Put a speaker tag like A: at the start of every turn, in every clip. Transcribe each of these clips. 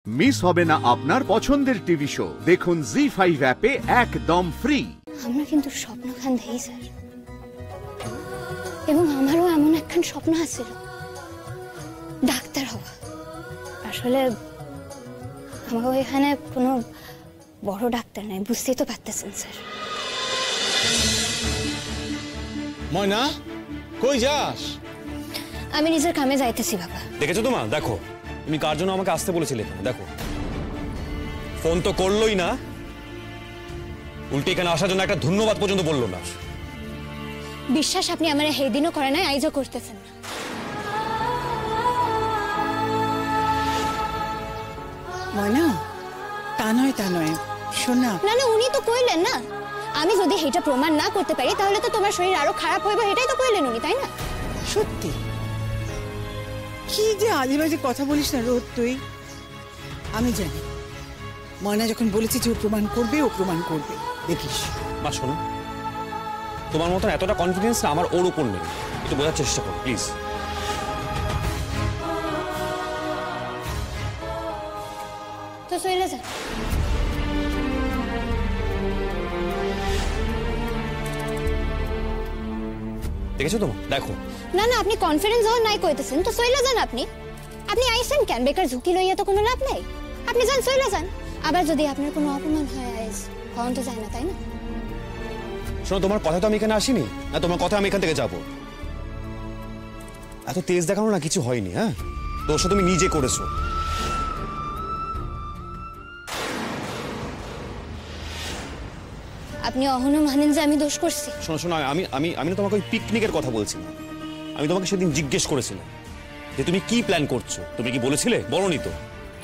A: Miss হবে না আপনার পছন্দের টিভি শো দেখুন জি5 অ্যাপে একদম ফ্রি।
B: আমরা কিন্তু স্বপ্ন খান দেই স্যার, এবং আমারও এমন একখান স্বপ্ন আছিল ডাক্তার হওয়া। আসলে আমাকে এখানে কোনো বড় ডাক্তার নাই, বুঝতেই তো পারতেছেন স্যার।
C: ময়না, কই যাস?
B: আমি নিজের কামে যাইতেছি বাবা।
D: দেখেছো তো মা, দেখো তুমি কার জন্য আমাকে আসতে বলেছিলে এখানে, দেখো ফোন তো করলোই না, উল্টে এখানে আসার জন্য একটা ধন্যবাদ পর্যন্ত বললো না।
B: বিশ্বাস আপনি আমার সেই দিনও করে নাই, আইজও করতেছেন না।
E: ময়না, তা নয় শোন না।
B: না না, উনি তো কইলেন না, আমি যদি এটা প্রমাণ না করতে পারি তাহলে তো তোমার শরীর আরো খারাপ হইবে, এটাই তো কইলেন উনি, তাই না?
E: সত্যি কি যে আজে বাজে কথা বলিস না রোদ তুই। আমি জানি ময়না যখন বলেছে যে ও প্রমাণ করবে, দেখিস।
D: মা শোনো, তোমার মতন এতটা কনফিডেন্স না আমার ওর উপর নেই, একটু বোঝার চেষ্টা করো প্লিজ।
B: তো চলে যা।
D: দেখেছো তো দেখো।
B: না না, আপনি কনফিডেন্স হওয়ার নাই কইতেছেন, তো চলে যান। আপনি আইছেন কেন? বেকার ঝুঁকি লইয়া তো কোনো লাভ নাই। আপনি যান, চলে যান। আবার যদি আপনার কোনো অপমান হয় আইস কখন তো যায় না, তাই না?
D: শোনো, তোমার কথা তো আমি এখানে আসিনি না, তোমার কথা আমি এখান থেকে যাবো। এত তেজ দেখানো না কিছু হয়নি। হ্যাঁ, দোষটা তুমি নিজে করেছো।
B: আপনি অহনো মানেন যে আমি দোষ করছি?
D: শোনো শোনো, আমি আমি আমি না তোমাকে ওই পিকনিকের কথা বলছি না। আমি তোমাকে সেদিন জিজ্ঞেস করেছিলাম যে তুমি কি প্ল্যান করছো, তুমি কি বলেছিলে? বলোনি তো।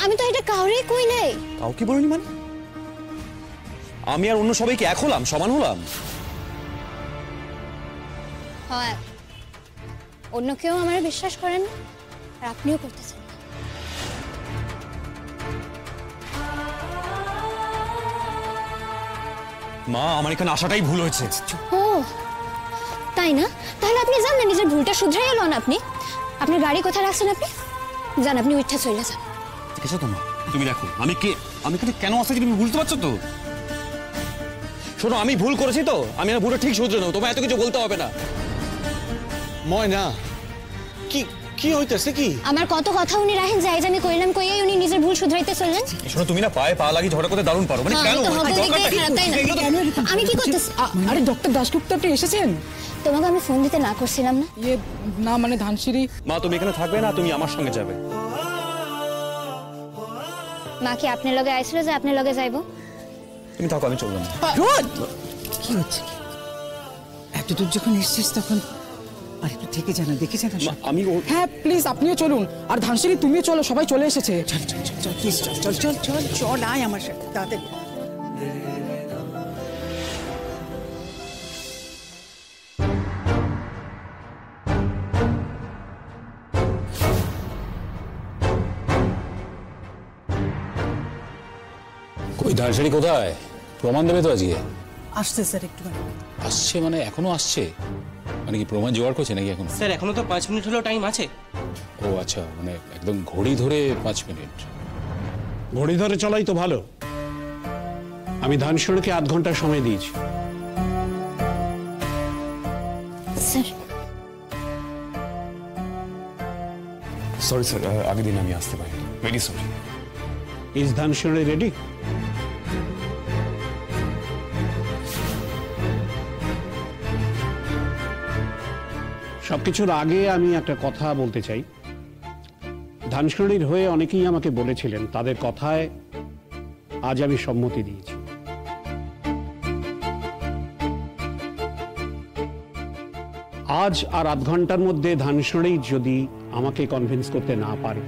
B: আমি তো এটা কাউরেই কই নাই।
D: কাউকে বলিনি মানে? আমি আর অন্য সবাইকে এক হলাম, সমান হলাম?
B: হ্যাঁ, অন্য কেউ আমার বিশ্বাস করেন না, আর আপনিও করতেছেন না।
D: মা, আমার এখানে আসাটাই ভুল হয়েছে।
B: ও তাই না? তাহলে আপনি যান না, নিজের ভুলটা শুধরাই এলেন। আপনি আপনার গাড়ি কোথায় রাখছেন? আপনি যান, আপনি উঠা চলে যান।
D: দেখেছো তো মা, তুমি দেখো আমি এখানে কেন আসছি তুমি বুঝতে পারছো তো? শোনো, আমি ভুল করেছি তো, আমি আর ভুলটা ঠিক শুধরে নেবো, তোমায় এত কিছু বলতে হবে না।
C: ময়না, কি কি হইতেছে কি?
B: আমার কত কথা উনি রাখেন, যাই জানি কইলাম, কইয়াই উনি নিজের ভুল শুধরাইতে চললেন।
D: শোনো, তুমি না পায়ে পা লাগি ঝগড়া করতে দারুণ পারো, মানে কেন?
B: আমি কি করতেছি?
E: আরে ডক্টর দাশগুপ্ত আপনি এসেছেন?
B: তোমাকে আমি ফোন দিতে না করছিলাম না?
E: না মানে ধানসিঁড়ি।
D: মা, তুমি এখানে থাকবে না, তুমি আমার সঙ্গে যাবে।
B: মা কি আপনার লগে আইছিল যে আপনার লগে যাইবো?
D: তুমি থাকো, আমি চললাম।
E: রোদ, কি হচ্ছে? এত দূর যখন এসেছিস তখন আর একটু থেকে জানা, দেখে জানা।
D: আমি
F: হ্যাঁ প্লিজ আপনিও চলুন, আর ধানসিঁড়ি তুমিও চলো, সবাই চলে এসেছে।
E: চল চল চল চল প্লিজ, চল চল চল চল আয় আমার সাথে তাড়াতাড়ি।
G: কই ধানসিঁড়ি কোথায়? প্রমাণ দেবে তো আজকে?
E: আসছে স্যার, একটু
G: আসছে মানে এখনো আসছে? মানে কি প্রমাণ জোগাড় করছে নাকি এখন?
H: স্যার এখনো তো 5 মিনিট হলো টাইম আছে।
G: ও আচ্ছা, মানে একদম ঘড়ি ধরে 5 মিনিট।
I: ঘড়ি ধরে চলাই তো ভালো। আমি ধানসিঁড়িকে আধ ঘন্টা সময় দিয়েছি।
B: স্যার
D: সরি স্যার, আগের দিন আমি আসতে পারিনি, very sorry.
I: Is Dhansiri ready? সবকিছুর আগে আমি একটা কথা বলতে চাই। ধানসিঁড়ির হয়ে অনেকেই আমাকে বলেছিলেন, তাদের কথায় আজ আমি সম্মতি দিয়েছি। আজ আর আধ ঘন্টার মধ্যে ধানসিঁড়ি যদি আমাকে কনভিন্স করতে না পারে,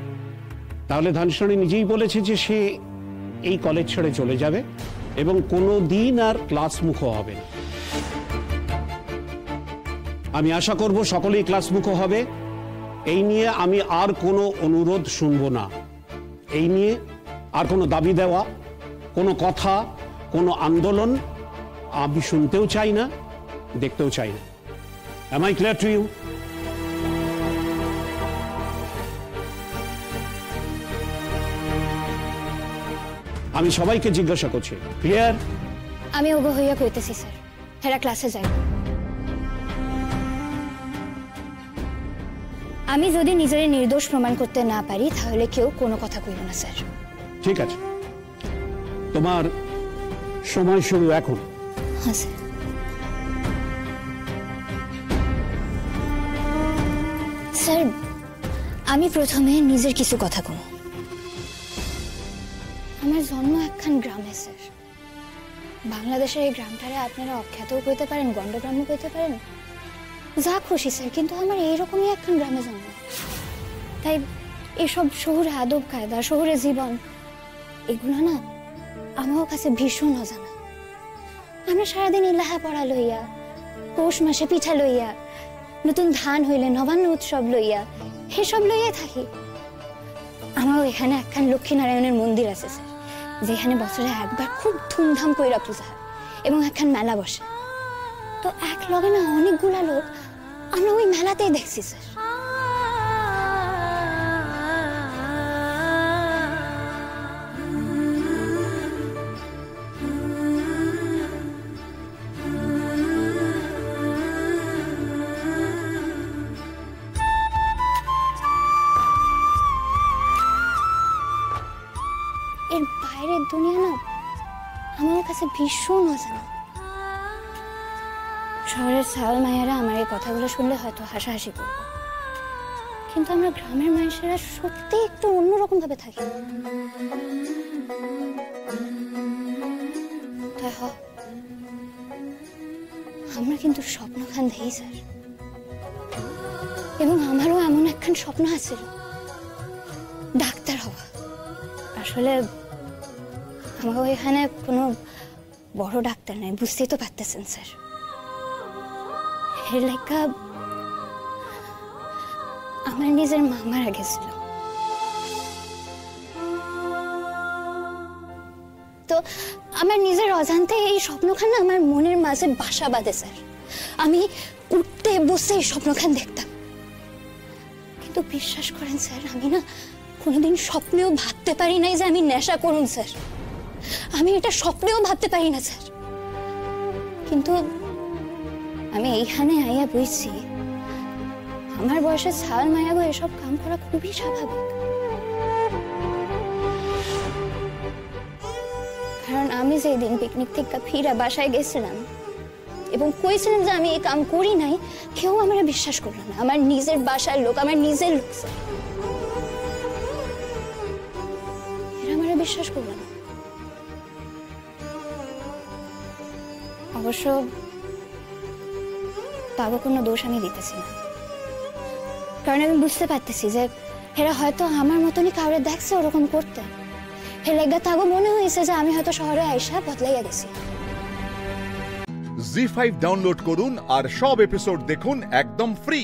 I: তাহলে ধানসিঁড়ি নিজেই বলেছে যে সে এই কলেজ ছেড়ে চলে যাবে এবং কোনো দিন আর ক্লাসমুখ হবে না। আমি আশা করব সকলেই ক্লাসমুখ হবে। এই নিয়ে আমি আর কোনো অনুরোধ শুনব না। এই নিয়ে আর কোনো দাবি দেওয়া, কোনো কথা, কোনো আন্দোলন আমি শুনতেও চাই না, দেখতেও চাই না। Am I clear to you? আমি সবাইকে জিজ্ঞাসা করছি, ক্লিয়ার?
B: আমি ওগো হইয়া কইতেছি স্যার, হেরা ক্লাসে যাই। আমি যদি নিজের নির্দোষ প্রমাণ করতে না পারি তাহলে কেউ কোনো কথা কইব না স্যার।
I: ঠিক আছে, তোমার সময় শুরু এখন।
B: হ্যাঁ স্যার। স্যার, আমি প্রথমে নিজের কিছু কথা কম। আমার জন্ম একখান গ্রামে স্যার। বাংলাদেশের এই গ্রামটারে আপনারা অখ্যাতও কইতে পারেন, গণ্ডগ্রামও কইতে পারেন, যা খুশি স্যার, কিন্তু আমার এইরকমই একখান গ্রামে জন্ম। তাই এসব শহুরে আদব কায়দা, শহুরে জীবন, এগুলো না আমার কাছে ভীষণ অজানা। আমরা সারাদিন ইলাহা পড়া লইয়া, পৌষ মাসে পিঠা লইয়া, নতুন ধান হইলে নবান্ন উৎসব লইয়া, সেসব লইয়া থাকি। আমার এখানে একখান লক্ষ্মীনারায়ণের মন্দির আছে স্যার, যেখানে বছরে একবার খুব ধুমধাম কইরা পূজা হয় এবং একখান মেলা বসে। তো এক লগে না অনেকগুলা লোক আমরা ওই মেলাতেই দেখছি স্যার। এর বাইরের দুনিয়া না আমার কাছে ভীষণ অজানা। শহরের সাল মায়েরা আমার এই কথাগুলো শুনলে হয়তো হাসাহাসি করব, কিন্তু আমরা গ্রামের মানুষেরা সত্যি একটু অন্যরকম ভাবে থাকি। তাই আমরা কিন্তু স্বপ্ন খান দেই স্যার, এবং আমারও এমন একখান স্বপ্ন আছিল, ডাক্তার হওয়া। আসলে আমাকে এখানে কোনো বড় ডাক্তার নাই, বুঝতেই তো পারতেছেন স্যার। এর লেখা আমার নিজের মা মারা গেছিল, তো আমার নিজের অজান্তে এই স্বপ্নখান আমার মনের মাঝে বাসা বাঁধে স্যার। আমি উঠতে বসে এই স্বপ্নখান দেখতাম, কিন্তু বিশ্বাস করেন স্যার, আমি না কোনোদিন স্বপ্নেও ভাবতে পারি নাই যে আমি নেশা করুন স্যার। আমি এটা স্বপ্নেও ভাবতে পারি না স্যার। কিন্তু আমি এইখানে আইয়া বুঝছি আমার বয়সে ছাল মায়াগো এসব কাম করা খুবই স্বাভাবিক। কারণ আমি যেদিন পিকনিক থেকে ফিরে বাসায় গেছিলাম এবং কইছিলাম যে আমি এই কাম করি নাই, কেউ আমার বিশ্বাস করলো না। আমার নিজের বাসার লোক, আমার নিজের লোক স্যার, এরা আমার বিশ্বাস করলো না। অবশ্য তাগো কোনো দোষ আমি দিতেছি না, কারণ আমি বুঝতে পারতেছি যে এরা হয়তো আমার মতনই কাউরে দেখছে ওরকম করতে। হেলেগা তাগো মনে হয়েছে যে আমি হয়তো শহরে আইসা বদলাইয়া গেছি।
A: জি5 ডাউনলোড করুন আর সব এপিসোড দেখুন একদম ফ্রি।